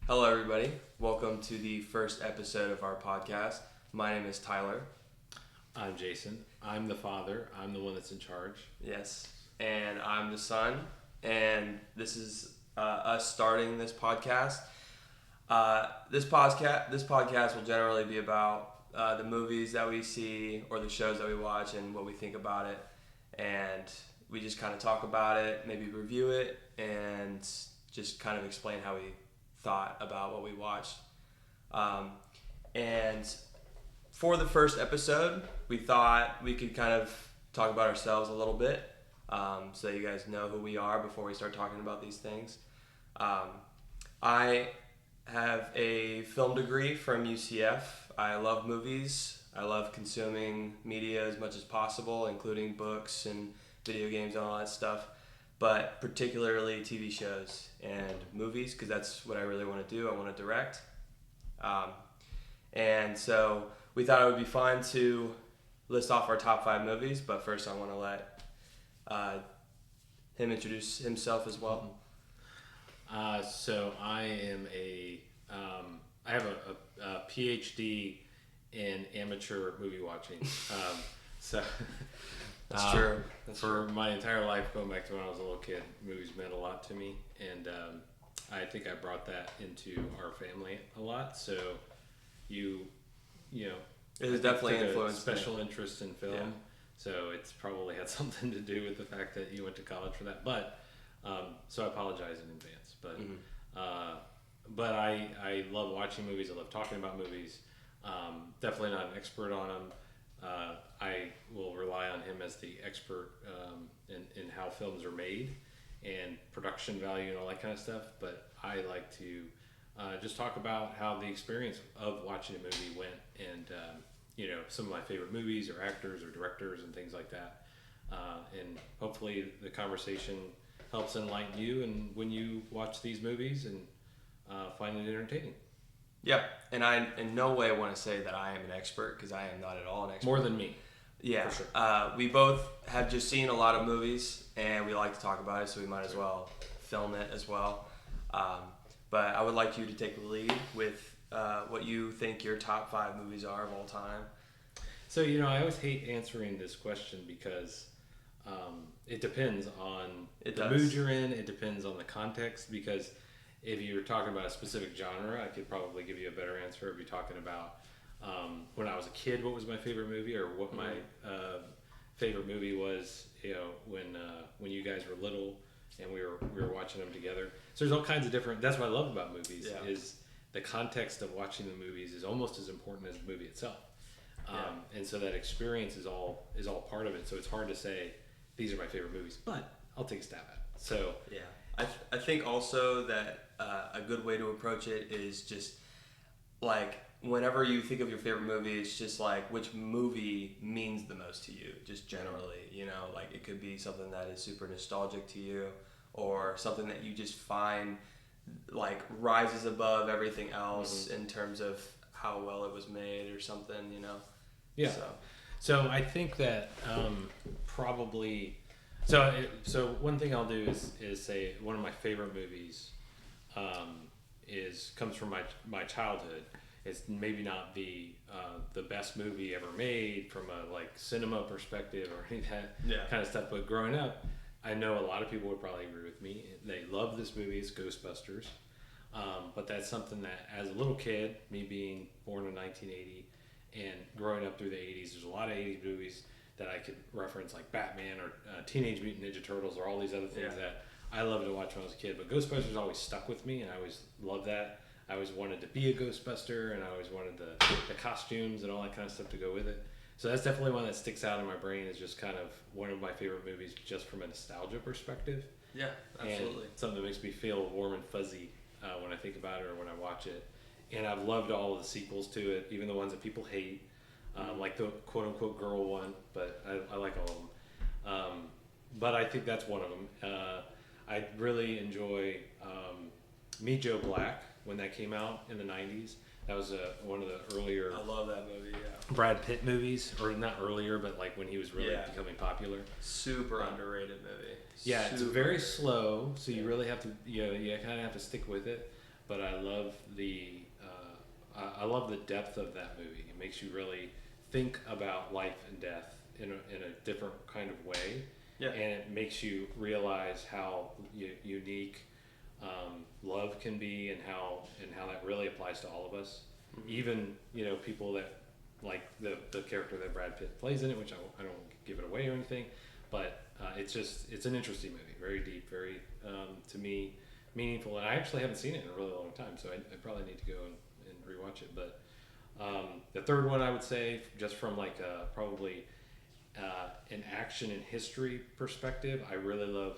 Hello, everybody. Welcome to the first episode of our podcast. My name is Tyler. I'm Jason. I'm the father. I'm the one that's in charge. Yes. And I'm the son. And this is us starting this podcast. This podcast will generally be about the movies that we see or the shows that we watch and what we think about it. And we just kind of talk about it, maybe review it, and just kind of explain how we thought about what we watched. And for the first episode, we thought we could kind of talk about ourselves a little bit, so that you guys know who we are before we start talking about these things. I have a film degree from UCF. I love movies. I love consuming media as much as possible, including books and video games and all that stuff, but particularly TV shows and movies, because that's what I really want to do. I want to direct. And so we thought it would be fun to list off our top 5 movies, but first I want to let him introduce himself as well. So I am I have a PhD in amateur movie watching. So That's true. That's for my entire life, going back to when I was a little kid, movies meant a lot to me, and I think I brought that into our family a lot. So you know, It has definitely took a influenced special me. interest in film. Yeah. So it's probably had something to do with the fact that you went to college for that. But so I apologize in advance. But but I love watching movies. I love talking about movies. Definitely not an expert on them. I will rely on him as the expert in how films are made and production value and all that kind of stuff. But I like to just talk about how the experience of watching a movie went, and some of my favorite movies or actors or directors and things like that. And hopefully the conversation helps enlighten you and when you watch these movies and find it entertaining. Yeah, and I in no way want to say that I am an expert, because I am not at all an expert. More than me. Yeah, For sure. We both have just seen a lot of movies, and we like to talk about it, so we might as well film it as well. But I would like you to take the lead with what you think your top 5 movies are of all time. So, I always hate answering this question because it depends on the mood you're in. It depends on the context, because if you're talking about a specific genre, I could probably give you a better answer. If you're talking about when I was a kid, what was my favorite movie, or what my favorite movie was, when you guys were little and we were watching them together. So there's all kinds of different. That's what I love about movies. Yeah. Is the context of watching the movies is almost as important as the movie itself. And so that experience is all part of it. So it's hard to say these are my favorite movies, but I'll take a stab at it. So Yeah, I think also that a good way to approach it is just like whenever you think of your favorite movie, it's just like which movie means the most to you, just generally. Like it could be something that is super nostalgic to you, or something that you just find like rises above everything else in terms of how well it was made or something. yeah. So I think that probably. So one thing I'll do is say one of my favorite movies comes from my childhood. It's maybe not the best movie ever made from a cinema perspective or any of that kind of stuff, but growing up, I know a lot of people would probably agree with me. They love this movie. It's Ghostbusters, but that's something that as a little kid, me being born in 1980 and growing up through the 80s, there's a lot of 80s movies that I could reference, like Batman or Teenage Mutant Ninja Turtles or all these other things that I loved to watch when I was a kid. But Ghostbusters always stuck with me, and I always loved that. I always wanted to be a Ghostbuster, and I always wanted the costumes and all that kind of stuff to go with it. So that's definitely one that sticks out in my brain as just kind of one of my favorite movies just from a nostalgia perspective. Yeah, absolutely. And something that makes me feel warm and fuzzy when I think about it or when I watch it. And I've loved all of the sequels to it, even the ones that people hate. Like the quote-unquote girl one, but I like all of them. But I think that's one of them. I really enjoy Meet Joe Black when that came out in the 90s. That was one of the earlier I love that movie, yeah. Brad Pitt movies, or not earlier, but when he was really becoming popular. Super underrated movie. Yeah, it's very slow, so you really have to, you kind of have to stick with it. but I love the depth of that movie. It makes you really think about life and death in a different kind of way. Yeah. And it makes you realize how unique love can be, and how that really applies to all of us. Mm-hmm. Even people that like the character that Brad Pitt plays in it, which I don't give it away or anything, but it's an interesting movie, very deep, very to me meaningful, and I actually haven't seen it in a really long time, so I probably need to go and rewatch it. But the third one I would say, just from like probably an action and history perspective, I really love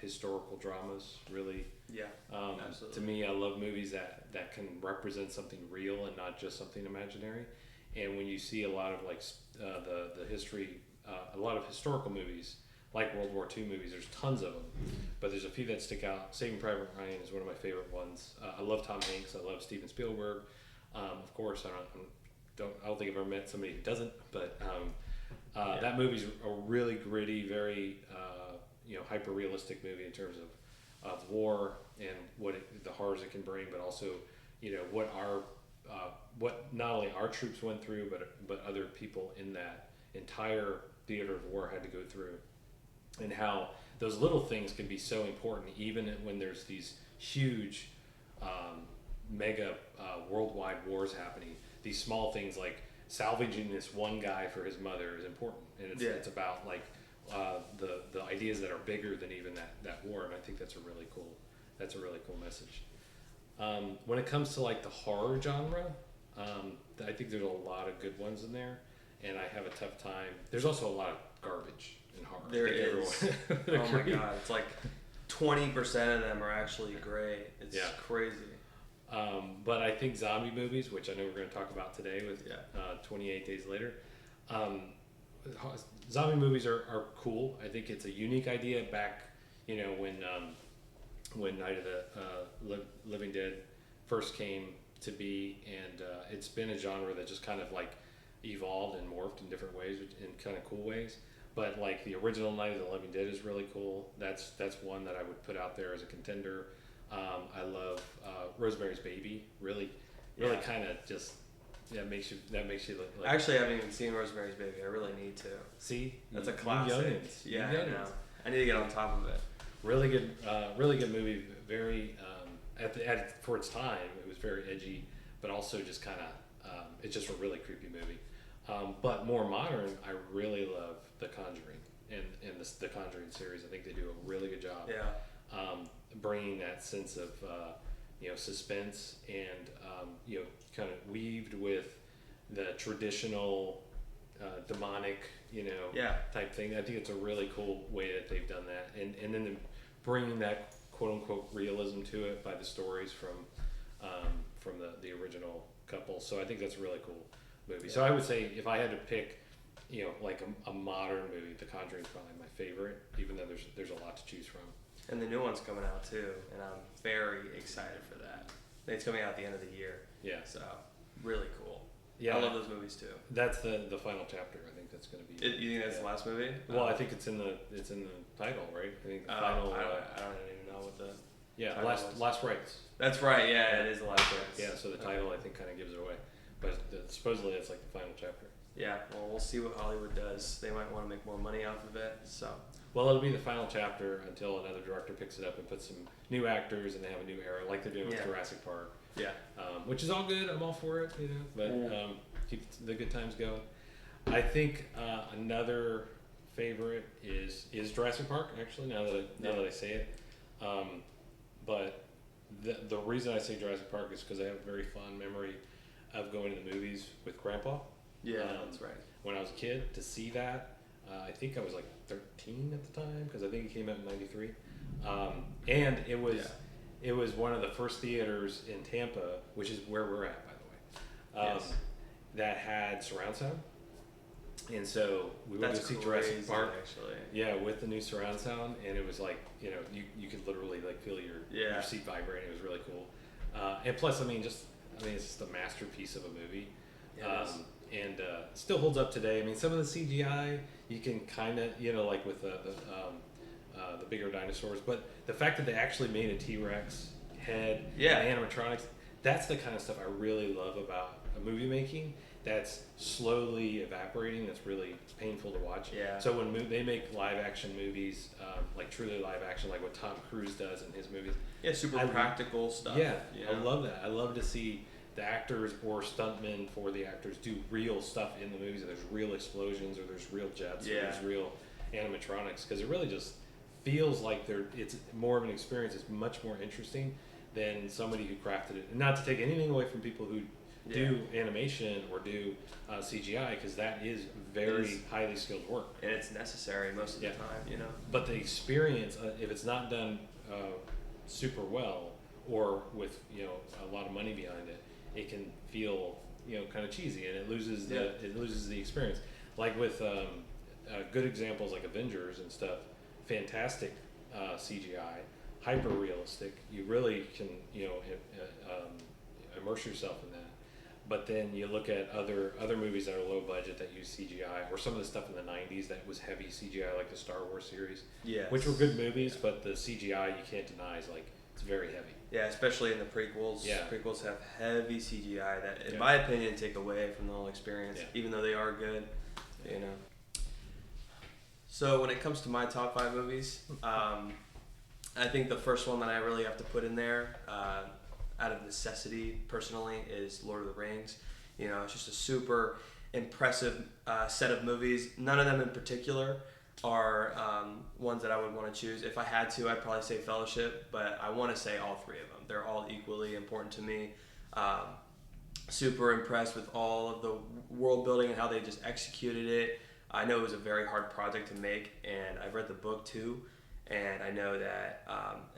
historical dramas. Really, yeah, absolutely. To me, I love movies that can represent something real and not just something imaginary. And when you see a lot of like the history, a lot of historical movies, like World War II movies, there's tons of them, but there's a few that stick out. Saving Private Ryan is one of my favorite ones. I love Tom Hanks. I love Steven Spielberg. Of course, I don't think I've ever met somebody who doesn't, but that movie's a really gritty, very hyper realistic movie in terms of war and the horrors it can bring, but also what not only our troops went through, but other people in that entire theater of war had to go through, and how those little things can be so important, even when there's these huge mega worldwide wars happening. These small things like salvaging this one guy for his mother is important, and it's about like the ideas that are bigger than even that war, and I think that's a really cool message. When it comes to like the horror genre, I think there's a lot of good ones in there, and I have a tough time. There's also a lot of garbage in horror. There is. Oh my god, it's like 20% of them are actually great. It's crazy. But I think zombie movies, which I know we're going to talk about today with 28 Days Later, zombie movies are cool. I think it's a unique idea back, when Night of the Living Dead first came to be, and it's been a genre that just kind of like evolved and morphed in different ways, in kind of cool ways. But like the original Night of the Living Dead is really cool. That's one that I would put out there as a contender. I love Rosemary's Baby. Really kind of just makes you look like. Actually, I haven't even seen Rosemary's Baby. I really need to. See, that's a classic. Yeah, I know. I need to get on top of it. Really good movie. Very for its time, it was very edgy, but also just kind of it's just a really creepy movie. But more modern, I really love The Conjuring and the Conjuring series. I think they do a really good job. Yeah. Bringing that sense of suspense and kind of weaved with the traditional demonic type thing. I think it's a really cool way that they've done that, and then bringing that quote unquote realism to it by the stories from the original couple. So I think that's a really cool movie. Yeah. So I would say if I had to pick like a modern movie, The Conjuring is probably my favorite, even though there's a lot to choose from. And the new one's coming out too, and I'm very excited for that. It's coming out at the end of the year. Yeah. So, really cool. Yeah. I love those movies too. That's the final chapter. I think that's going to be. You think that's the last movie? Well, I think it's in the title, right? I think the final. I don't even know what the. Yeah, last rites. That's right. Yeah, it is the last rites. Yeah, so the title I think kind of gives it away, but supposedly it's like the final chapter. Yeah. Well, we'll see what Hollywood does. They might want to make more money off of it. So. Well, it'll be the final chapter until another director picks it up and puts some new actors, and they have a new era, like they're doing with Jurassic Park. Yeah. Which is all good. I'm all for it, but keep the good times going. I think another favorite is Jurassic Park. Actually, now that I say it, but the reason I say Jurassic Park is because I have a very fond memory of going to the movies with Grandpa. Yeah, that's right. When I was a kid, to see that. I think I was like 13 at the time, because I think it came out in '93, and it was one of the first theaters in Tampa, which is where we're at, by the way, that had surround sound, and so we would go see Jurassic Park, actually. Yeah, with the new surround sound, and it was like you could literally like feel your seat vibrating. It was really cool, and plus, it's just a masterpiece of a movie. And still holds up today. I mean, some of the CGI you can kind of, like with the bigger dinosaurs, but the fact that they actually made a T-Rex head, Yeah. and animatronics. That's the kind of stuff I really love about movie making. That's slowly evaporating. That's really painful to watch. Yeah. So when they make live action movies, like truly live action, like what Tom Cruise does in his movies. Yeah, super practical stuff. Yeah, you know? I love that. I love to see the actors or stuntmen for the actors do real stuff in the movies. There's real explosions, or there's real jets, or there's real animatronics, because it really just feels like it's more of an experience. It's much more interesting than somebody who crafted it. And not to take anything away from people who do animation or do CGI, because that is very highly skilled work, and it's necessary most of the time, you know. But the experience, if it's not done super well, or with a lot of money behind it, it can feel kind of cheesy, and it loses the experience. Like with good examples like Avengers and stuff, fantastic CGI, hyper realistic. You really can immerse yourself in that. But then you look at other movies that are low budget that use CGI, or some of the stuff in the 90s that was heavy CGI, like the Star Wars series, which were good movies, but the CGI, you can't deny, is it's very heavy. Yeah, especially in the prequels. Yeah. Prequels have heavy CGI that, in my opinion, take away from the whole experience, even though they are good, you know. So when it comes to my top 5 movies, I think the first one that I really have to put in there, out of necessity, personally, is Lord of the Rings. It's just a super impressive set of movies. None of them in particular are ones that I would want to choose. If I had to, I'd probably say Fellowship, but I want to say all 3 of them. They're all equally important to me. Super impressed with all of the world building and how they just executed it. I know it was a very hard project to make, and I've read the book too. And I know that,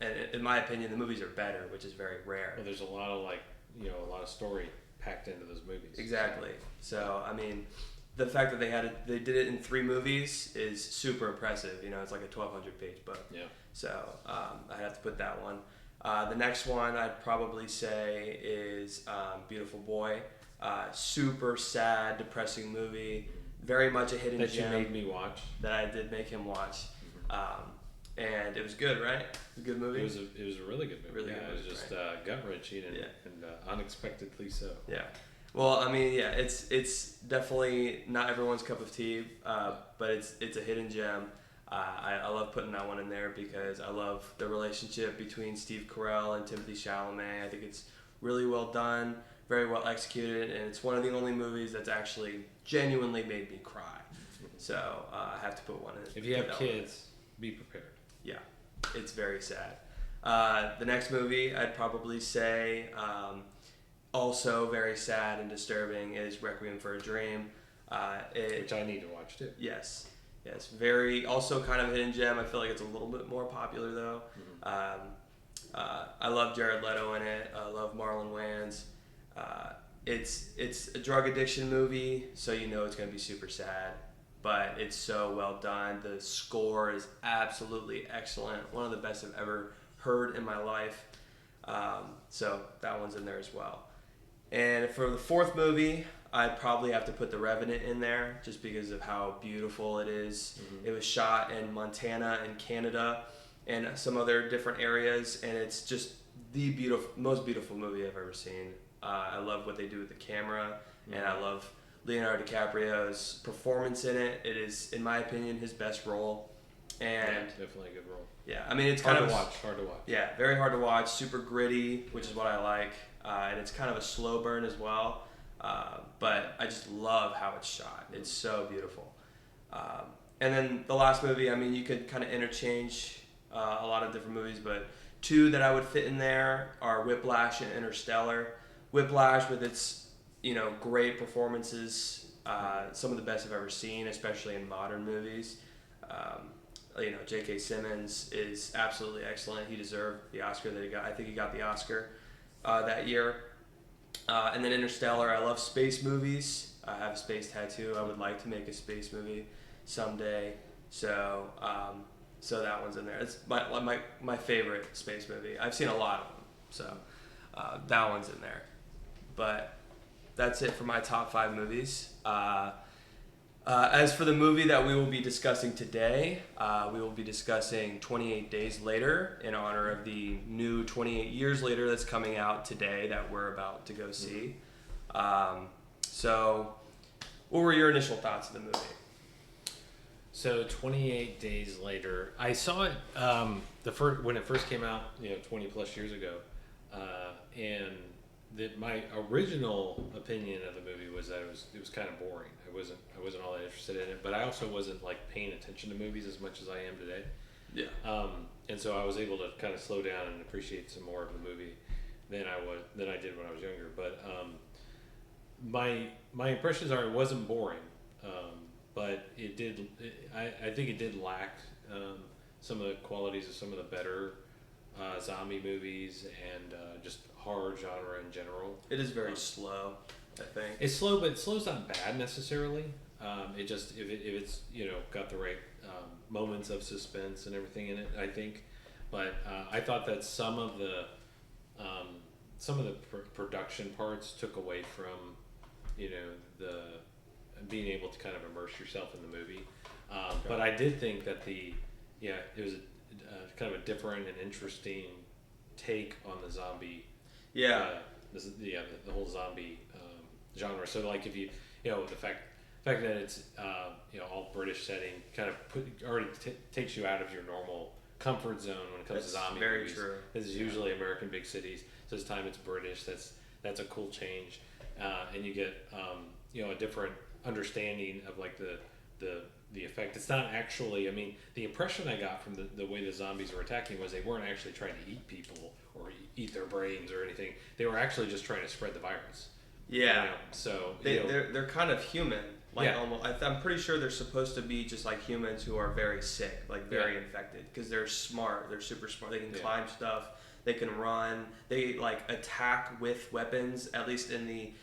and in my opinion, the movies are better, which is very rare. Well, there's a lot of a lot of story packed into those movies. Exactly. So I mean, the fact that they did it in 3 movies is super impressive. It's like a 1,200-page book. Yeah. So I'd have to put that one. The next one I'd probably say is Beautiful Boy. Super sad, depressing movie. Very much a hidden gem. That you made me watch. That I did make him watch. And it was good, right? It was a good movie. It was a really good movie. Really good movie, it was just gut wrenching and unexpectedly so. Yeah. Well, I mean, it's definitely not everyone's cup of tea, but it's a hidden gem. I love putting that one in there because I love the relationship between Steve Carell and Timothée Chalamet. I think it's really well done, very well executed, and it's one of the only movies that's actually genuinely made me cry. So I have to put one in. If you have kids, be prepared. Yeah, it's very sad. The next movie I'd probably say, also very sad and disturbing, is Requiem for a Dream. Which I need to watch too. Yes, very, also kind of a hidden gem. I feel like it's a little bit more popular though. I love Jared Leto in it. I love Marlon Wayans. It's a drug addiction movie, so it's going to be super sad. But it's so well done. The score is absolutely excellent. One of the best I've ever heard in my life. So that one's in there as well. And for the 4th movie, I'd probably have to put The Revenant in there just because of how beautiful it is. Mm-hmm. It was shot in Montana and Canada and some other different areas. And it's just the most beautiful movie I've ever seen. I love what they do with the camera. Mm-hmm. And I love Leonardo DiCaprio's performance in it. It is, in my opinion, his best role. And definitely a good role. Yeah, I mean, it's hard to watch. Yeah, very hard to watch. Super gritty, which is what I like. And it's kind of a slow burn as well. But I just love how it's shot. It's so beautiful. And then the last movie, I mean, you could kind of interchange a lot of different movies, but 2 that I would fit in there are Whiplash and Interstellar. Whiplash with its great performances, some of the best I've ever seen, especially in modern movies. J.K. Simmons is absolutely excellent. He deserved the Oscar that he got. I think he got the Oscar that year. And then Interstellar. I love space movies. I have a space tattoo. I would like to make a space movie someday. So that one's in there. It's my favorite space movie. I've seen a lot of them. So that one's in there. But that's it for my top 5 movies. As for the movie that we will be discussing today, we will be discussing 28 Days Later in honor of the new 28 Years Later that's coming out today that we're about to go see. So, what were your initial thoughts of the movie? So 28 Days Later, I saw it when it first came out, 20 plus years ago, and my original opinion of the movie was that it was kind of boring. I wasn't all that interested in it, but I also wasn't like paying attention to movies as much as I am today. Yeah. And so I was able to kind of slow down and appreciate some more of the movie than I did when I was younger. But my impressions are it wasn't boring. But I think it did lack some of the qualities of some of the better zombie movies and just horror genre in general. It is very slow, I think. It's slow, but slow's not bad necessarily. It just if it's got the right moments of suspense and everything in it, I think. But I thought that some of the production parts took away from the being able to kind of immerse yourself in the movie. But I did think that it was kind of a different and interesting take on the zombie. Yeah. The whole zombie genre. So like if the fact that it's all British setting kind of already takes you out of your normal comfort zone when it comes to zombie very movies. True. This is usually American big cities. So this time it's British. That's a cool change, and you get a different understanding of like the effect. It's not actually, I mean, the impression I got from the way the zombies were attacking was they weren't actually trying to eat people or eat their brains or anything. They were actually just trying to spread the virus. Yeah. So they're kind of human. Like yeah. almost, I'm pretty sure they're supposed to be just like humans who are very sick, like very infected, because they're smart. They're super smart. They can climb stuff. They can run. They like attack with weapons. At least in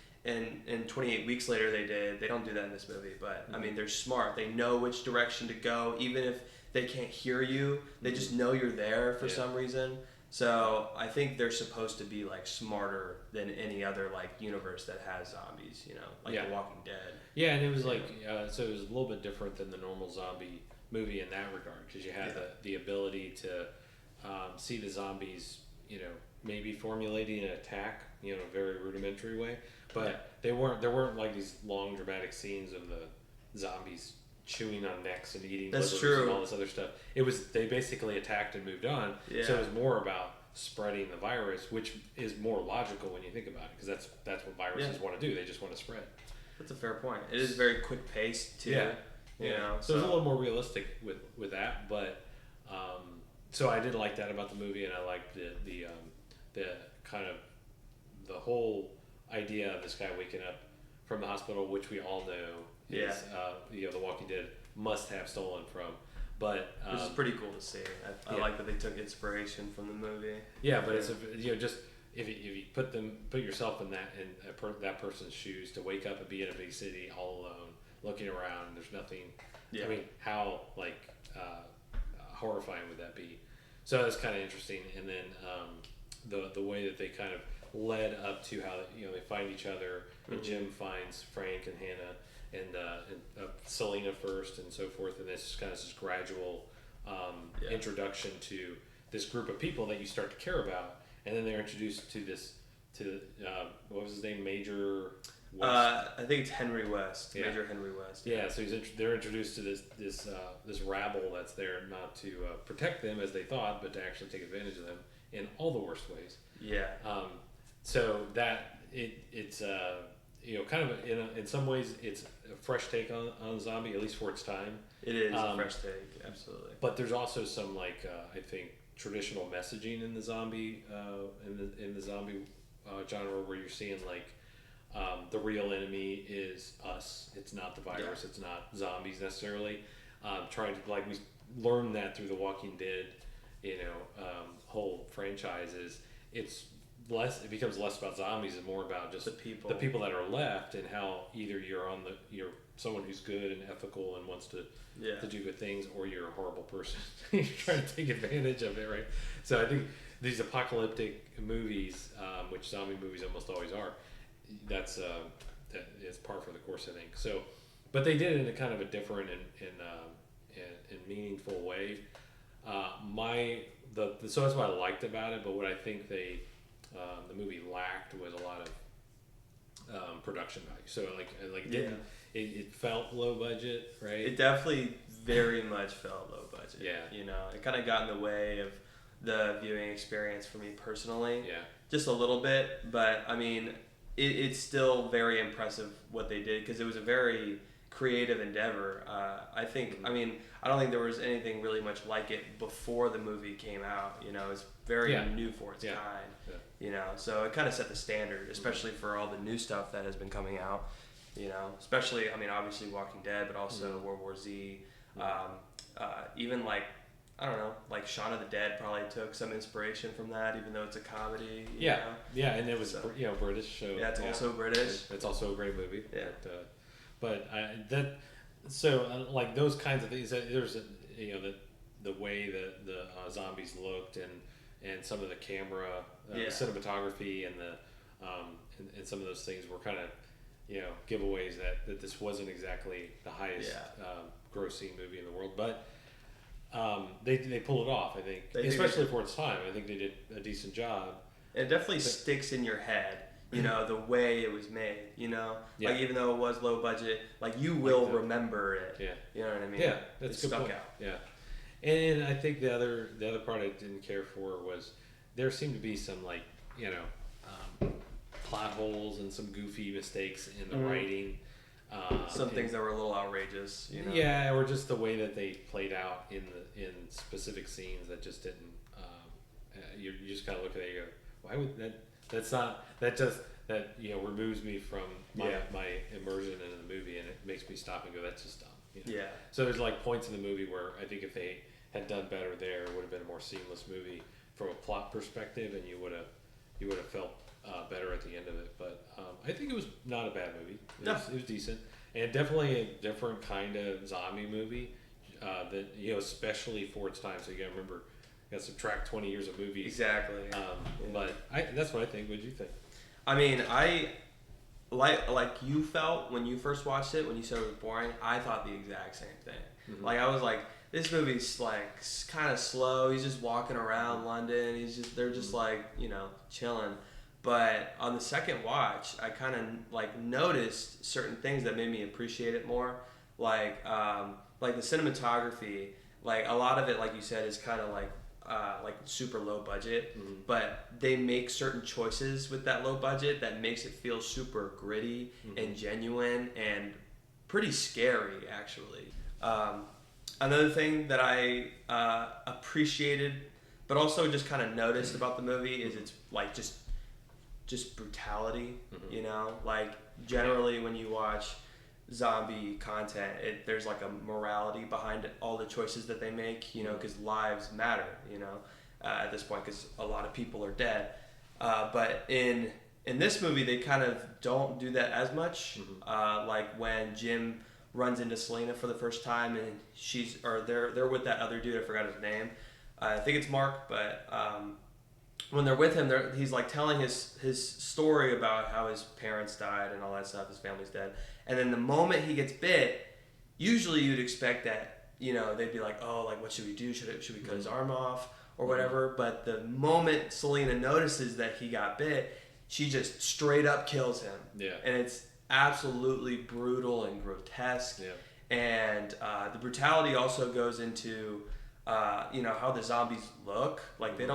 28 Weeks Later they don't do that in this movie, but I mean they're smart. They know which direction to go, even if they can't hear you. They just know you're there for some reason. So I think they're supposed to be like smarter than any other like universe that has zombies, like The Walking Dead. Yeah, and it was like so it was a little bit different than the normal zombie movie in that regard, because you had the ability to see the zombies, maybe formulating an attack, in a very rudimentary way. But there weren't like these long dramatic scenes of the zombies chewing on necks and eating livers and all this other stuff. They basically attacked and moved on. Yeah. So it was more about spreading the virus, which is more logical when you think about it, because that's what viruses want to do. They just want to spread. That's a fair point. It is very quick paced too. Yeah. So it's a little more realistic with that, but so I did like that about the movie, and I liked the kind of the whole idea of this guy waking up from the hospital, which we all know is The Walking Dead must have stolen from. But which is pretty cool to see. I like that they took inspiration from the movie. Yeah, but it's just if you put yourself in that person's shoes, to wake up and be in a big city all alone, looking around, there's nothing. Yeah. I mean, how horrifying would that be? So that's kind of interesting. And then the way that they kind of led up to how they find each other, and Jim finds Frank and Hannah and Selena first and so forth, and this kind of this gradual introduction to this group of people that you start to care about, and then they're introduced to what was his name, Major West? I think it's Henry West. Major Henry West. Yeah, so they're introduced to this rabble that's there not to protect them as they thought, but to actually take advantage of them in all the worst ways. Yeah. So that it's kind of in some ways it's a fresh take on zombie, at least for its time. It is a fresh take, absolutely. But there's also some I think traditional messaging in the zombie in the zombie genre, where you're seeing the real enemy is us. It's not the virus. It's not zombies necessarily. Trying to we learned that through the Walking Dead, whole franchises. It becomes less about zombies and more about just the people that are left, and how either you're someone who's good and ethical and wants to do good things, or you're a horrible person. You're trying to take advantage of it, right? So I think these apocalyptic movies, which zombie movies almost always are, that is par for the course, I think. So but they did it in a kind of a different and meaningful way. So that's what I liked about it. But what I think the movie lacked was a lot of production value. So it felt low budget, right? It definitely very much felt low budget. Yeah. You know, it kind of got in the way of the viewing experience for me personally. Yeah. Just a little bit, but I mean, it's still very impressive what they did because it was a very creative endeavor. I think, I mean, I don't think there was anything really much like it before the movie came out. You know, it's very new for its kind. Yeah. You know, so it kind of set the standard, especially for all the new stuff that has been coming out. You know, especially, I mean, obviously Walking Dead, but also World War Z. Even like, I don't know, like Shaun of the Dead probably took some inspiration from that, even though it's a comedy. You know? Yeah, and it was British. So yeah, it's also British. It's also a great movie. Yeah, like those kinds of things. There's the way that the zombies looked and some of the camera, the cinematography and and some of those things were kind of giveaways that this wasn't exactly the highest grossing movie in the world, but. They pull it off, I think, especially for its time. I think they did a decent job. It definitely sticks in your head, you know, the way it was made, you know? Like, even though it was low budget, like, you will remember it. Yeah. You know what I mean? Yeah, that's good. Stuck out. Yeah. And I think the other part I didn't care for was there seemed to be some, like, plot holes and some goofy mistakes in the writing. Some things that were a little outrageous, you know. Yeah, or just the way that they played out in specific scenes that just didn't. You just kind of look at it and go, why would that removes me from my immersion in the movie, and it makes me stop and go, that's just dumb. You know? Yeah. So there's like points in the movie where I think if they had done better there, it would have been a more seamless movie from a plot perspective, and you would have felt better at the end of it. But I think it was not a bad movie. It was decent, and definitely a different kind of zombie movie that especially for its time. So you got to remember, you got to subtract 20 years of movies. Exactly. But that's what I think. What did you think? I mean, I like you felt when you first watched it, when you said it was boring. I thought the exact same thing. Mm-hmm. Like, I was like, this movie's like kind of slow. He's just walking around London. They're just like chilling. But on the second watch, I kind of like noticed certain things that made me appreciate it more, like the cinematography. Like, a lot of it, like you said, is kind of like super low budget, but they make certain choices with that low budget that makes it feel super gritty and genuine and pretty scary, actually. Another thing that I appreciated, but also just kind of noticed about the movie is it's like just brutality, like generally when you watch zombie content, there's like a morality behind all the choices that they make, because lives matter, at this point, because a lot of people are dead. But in this movie, they kind of don't do that as much. Like when Jim runs into Selena for the first time, and they're with that other dude, I forgot his name. I think it's Mark, but when they're with him, he's like telling his story about how his parents died and all that stuff, his family's dead. And then the moment he gets bit, usually you'd expect that, they'd be like, oh, like, what should we do? Should we cut his arm off or whatever? But the moment Selena notices that he got bit, she just straight up kills him. Yeah. And it's absolutely brutal and grotesque. Yeah. And the brutality also goes into how the zombies look. Like, they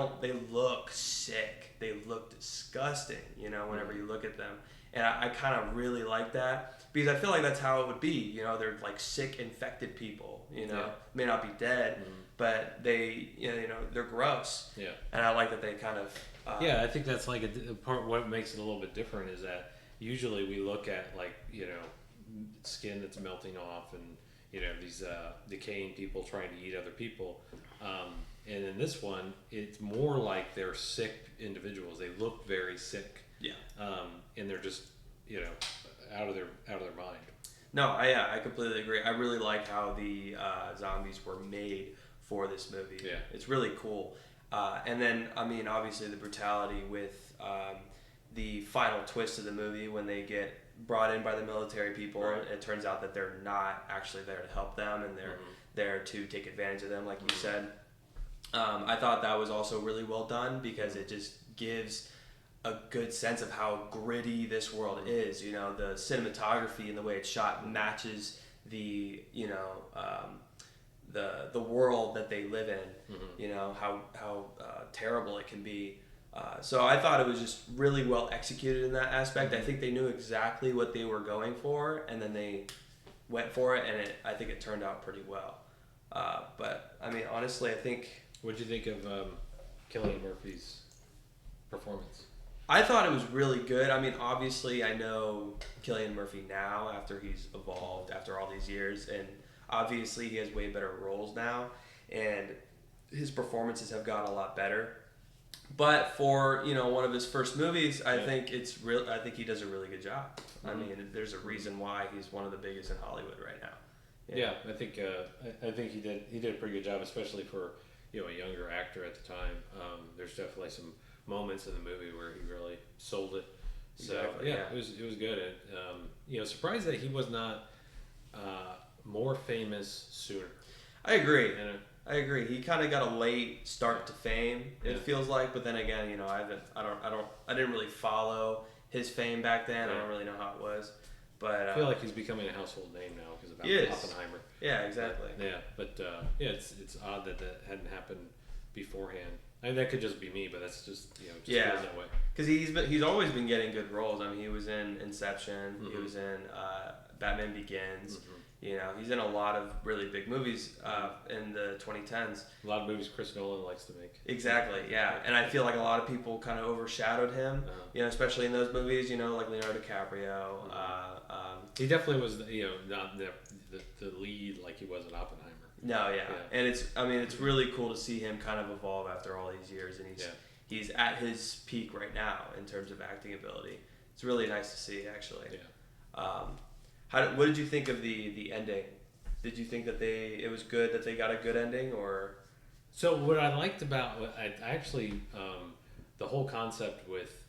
look sick. They look disgusting, whenever you look at them. And I kind of really like that, because I feel like that's how it would be. They're like sick, infected people, may not be dead, but they, they're gross. Yeah. And I like that they kind of... I think that's like a part, what makes it a little bit different is that usually we look at like, skin that's melting off and, these decaying people trying to eat other people. And in this one, it's more like they're sick individuals. They look very sick. Yeah. And they're just, out of their mind. No, I completely agree. I really like how the zombies were made for this movie. Yeah. It's really cool. And then, I mean, obviously the brutality with the final twist of the movie when they get brought in by the military people. Right. It turns out that they're not actually there to help them, and they're there to take advantage of them, like you said. I thought that was also really well done because it just gives a good sense of how gritty this world is. You know, the cinematography and the way it's shot matches the, you know, the world that they live in. You know, how terrible it can be. So I thought it was just really well executed in that aspect. I think they knew exactly what they were going for, and then they went for it, and I think it turned out pretty well. But I mean, honestly, I think. What'd you think of Cillian Murphy's performance? I thought it was really good. I mean, obviously, I know Cillian Murphy now after he's evolved after all these years, and obviously he has way better roles now, and his performances have gotten a lot better. But for, you know, one of his first movies, I think it's real. I think he does a really good job. I mean, there's a reason why he's one of the biggest in Hollywood right now. Yeah, I think he did a pretty good job, especially for, you know, a younger actor at the time. There's definitely some moments in the movie where he really sold it. So Exactly, yeah, it was good. And, you know, surprised that he was not more famous sooner. I agree. And, I agree. He kind of got a late start to fame. It feels like, but then again, you know, I didn't really follow his fame back then. I don't really know how it was, but I feel like he's becoming a household name now because of Oppenheimer. Yeah, exactly. But yeah, it's odd that hadn't happened beforehand. I mean, that could just be me, but that's just, you know, just feels that way. Because he's always been getting good roles. I mean, he was in Inception. He was in Batman Begins. You know, he's in a lot of really big movies in the 2010s. A lot of movies Chris Nolan likes to make. Exactly, yeah. And I feel like a lot of people kind of overshadowed him, you know, especially in those movies, you know, like Leonardo DiCaprio. He definitely was, you know, not the lead like he was in Oppenheimer. No, yeah. And it's really cool to see him kind of evolve after all these years, and he's at his peak right now in terms of acting ability. It's really nice to see, actually. Yeah. What did you think of the ending? Did you think that it was good that they got a good ending, or? So what I liked about I actually the whole concept with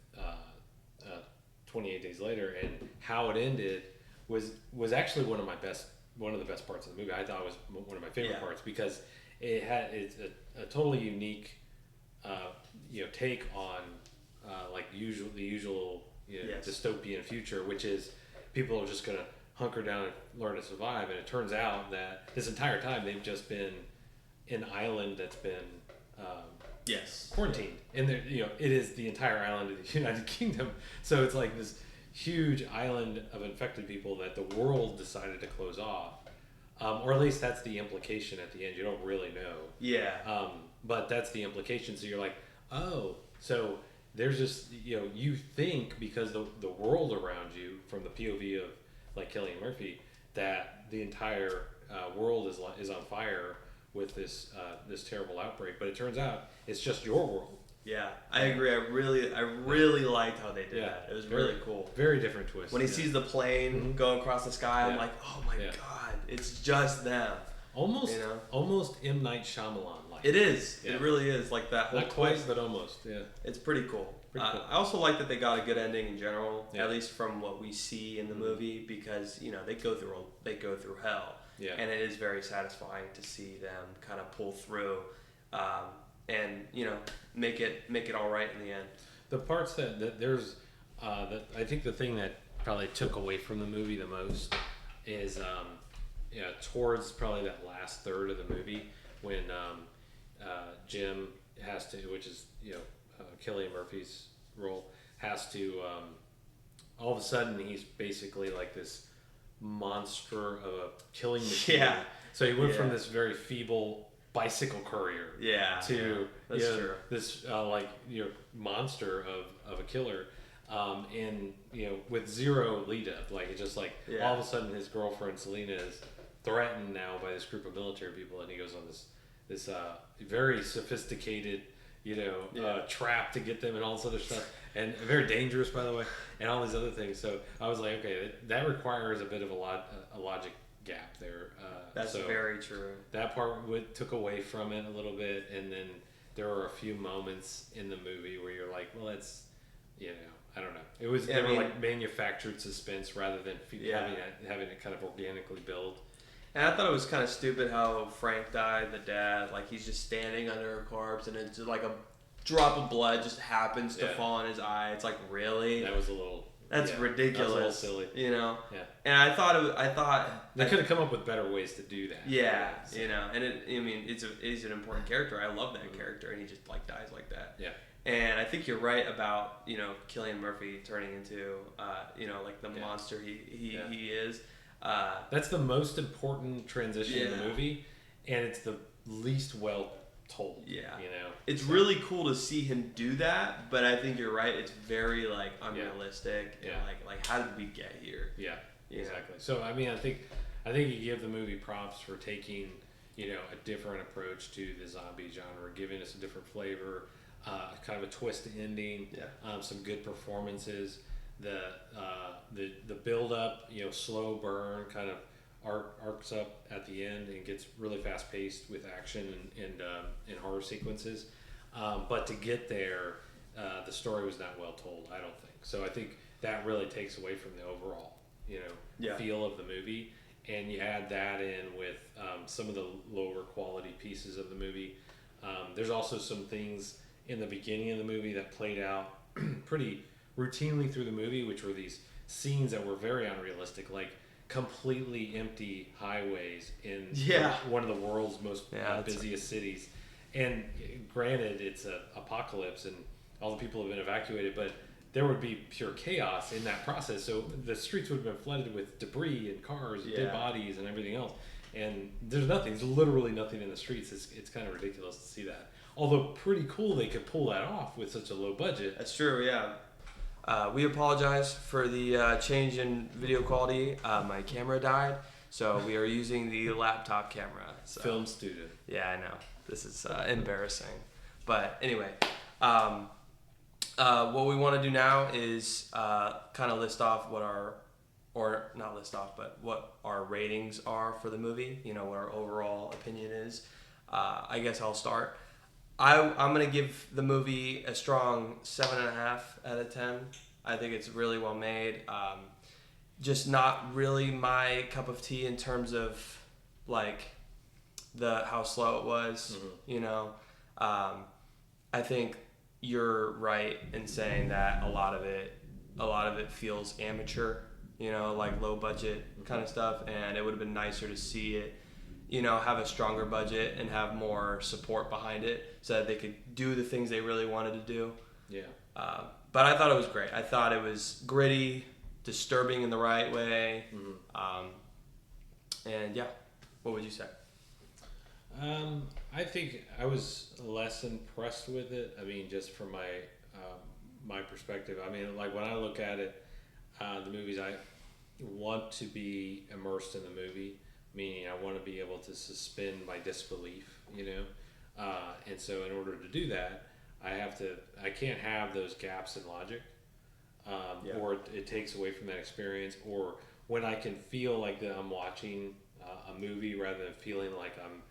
28 Days Later and how it ended was actually one of the best parts of the movie. I thought it was one of my favorite parts because it's a totally unique you know, take on like the usual you know, dystopian future, which is people are just gonna hunker down and learn to survive. And it turns out that this entire time they've just been an island that's been quarantined. And you know, it is the entire island of the United Kingdom. So it's like this huge island of infected people that the world decided to close off. Or at least that's the implication at the end. You don't really know. Yeah. But that's the implication. So you're like, oh, so there's just, you know, you think because the world around you, from the POV of like Cillian Murphy, that the entire world is on fire with this terrible outbreak, but it turns out it's just your world. Yeah, I agree. I really liked how they did that. It was really cool. Very different twist. When he sees the plane go across the sky, I'm like, oh my god, it's just them. Almost, you know? Almost M. Night Shyamalan like. It is. It really is like that whole Not quite, but almost. Yeah. It's pretty cool. I also like that they got a good ending in general, at least from what we see in the movie, because you know they go through hell, and it is very satisfying to see them kind of pull through, and you know make it all right in the end. The parts that there's, that I think the thing that probably took away from the movie the most is, towards probably that last third of the movie when Jim has to, which is Cillian Murphy's role, has to all of a sudden he's basically like this monster of a killing machine. Yeah. So he went from this very feeble bicycle courier to this monster of a killer, and with zero lead up. Like it's just like all of a sudden his girlfriend Selena is threatened now by this group of military people, and he goes on this very sophisticated trap to get them and all this other stuff, and very dangerous, by the way, and all these other things. So I was like, okay, that requires a bit of a logic gap there. That's very true. That part took away from it a little bit, and then there were a few moments in the movie where you're like, well, that's I don't know. It was they were like manufactured suspense rather than having it kind of organically build. And I thought it was kind of stupid how Frank died, the dad. Like, he's just standing under a corpse, and it's like a drop of blood just happens to fall in his eye. It's like, really? That was a little... That's ridiculous. That was a little silly. You know? Yeah. And I thought... They could have come up with better ways to do that. Yeah, so. You know. And, it's an important character. I love that character, and he just, like, dies like that. Yeah. And I think you're right about, Cillian Murphy turning into, like the monster he is. That's the most important transition in the movie, and it's the least well told. Yeah, it's really cool to see him do that, but I think you're right. It's very like unrealistic. Yeah. And like how did we get here? Yeah, exactly. So I mean, I think you give the movie props for taking a different approach to the zombie genre, giving us a different flavor, kind of a twist ending, some good performances. The build up, slow burn kind of arcs up at the end and gets really fast paced with action and horror sequences. But to get there, the story was not well told, I don't think. So I think that really takes away from the overall, feel of the movie. And you add that in with some of the lower quality pieces of the movie. There's also some things in the beginning of the movie that played out pretty routinely through the movie, which were these scenes that were very unrealistic, like completely empty highways in one of the world's most busiest cities. And granted, it's an apocalypse and all the people have been evacuated, but there would be pure chaos in that process. So the streets would have been flooded with debris and cars, and dead bodies, and everything else. And there's nothing. There's literally nothing in the streets. It's kind of ridiculous to see that. Although pretty cool they could pull that off with such a low budget. That's true, yeah. We apologize for the change in video quality. My camera died, so we are using the laptop camera. So. Film student. Yeah, I know. This is embarrassing. But anyway, what we want to do now is kind of list off what our ratings are for the movie. What our overall opinion is. I guess I'll start. I'm going to give the movie a strong 7.5 out of 10. I think it's really well made. Just not really my cup of tea in terms of like how slow it was. Mm-hmm. I think you're right in saying that a lot of it feels amateur, like low budget kind of stuff, and it would have been nicer to see it have a stronger budget and have more support behind it so that they could do the things they really wanted to do. Yeah. But I thought it was great. I thought it was gritty, disturbing in the right way. Mm-hmm. And yeah, what would you say? I think I was less impressed with it. I mean, just from my perspective. I mean, like when I look at it, the movies, I want to be immersed in the movie. Meaning I want to be able to suspend my disbelief, and so in order to do that, I can't have those gaps in logic, or it takes away from that experience, or when I can feel like that I'm watching a movie rather than feeling like I'm,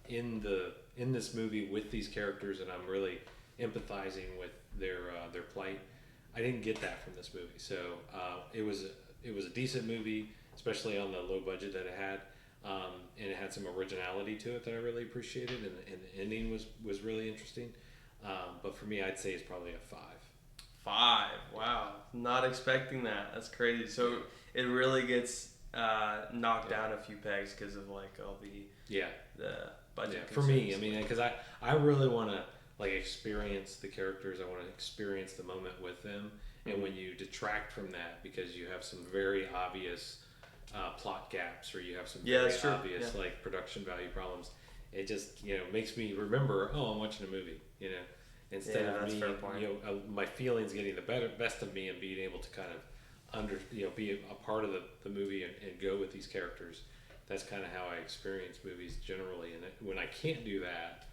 in this movie with these characters and I'm really empathizing with their plight. I didn't get that from this movie, so it was a decent movie, especially on the low budget that it had, and it had some originality to it that I really appreciated, and the ending was really interesting. But for me, I'd say it's probably a 5. 5, wow! Not expecting that. That's crazy. So it really gets knocked down a few pegs because of like all the budget. Yeah, for me, I mean, because I really want to like experience the characters. I want to experience the moment with them. And when you detract from that because you have some very obvious plot gaps or you have some very obvious like production value problems, it just makes me remember, I'm watching a movie, instead of me, my feelings getting the best of me and being able to kind of be a part of the movie and go with these characters. That's kind of how I experience movies generally, and when I can't do that,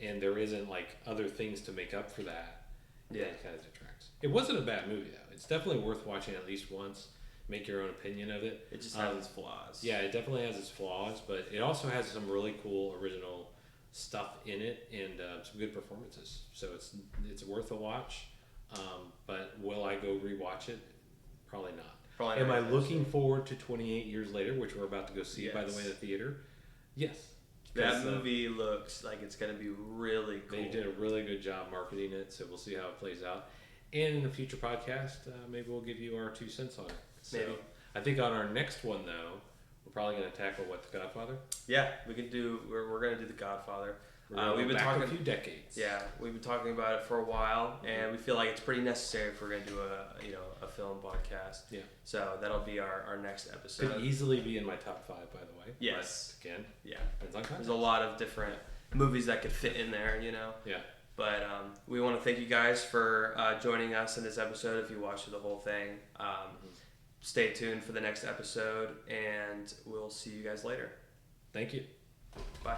and there isn't like other things to make up for that, it kind of detracts. It wasn't a bad movie though. It's definitely worth watching at least once. Make your own opinion of it. It just has its flaws. Yeah, it definitely has its flaws, but it also has some really cool original stuff in it and some good performances. So it's worth a watch. But will I go rewatch it? Probably not. Probably Am not. I looking forward to 28 Years Later, which we're about to go see, by the way, in the theater? Yes. That movie looks like it's going to be really cool. They did a really good job marketing it, so we'll see how it plays out. And in a future podcast, maybe we'll give you our 2 cents on it. So Maybe. I think on our next one, though, we're probably going to tackle The Godfather? Yeah, we could do. We're going to do The Godfather. We've been talking a few decades. Yeah, we've been talking about it for a while, and we feel like it's pretty necessary if we're going to do a film podcast. Yeah. So that'll be our next episode. Could easily be in my top 5, by the way. Yes. But again. Yeah. Depends on context. There's a lot of different movies that could fit in there, Yeah. But we want to thank you guys for joining us in this episode. If you watched the whole thing, stay tuned for the next episode, and we'll see you guys later. Thank you. Bye.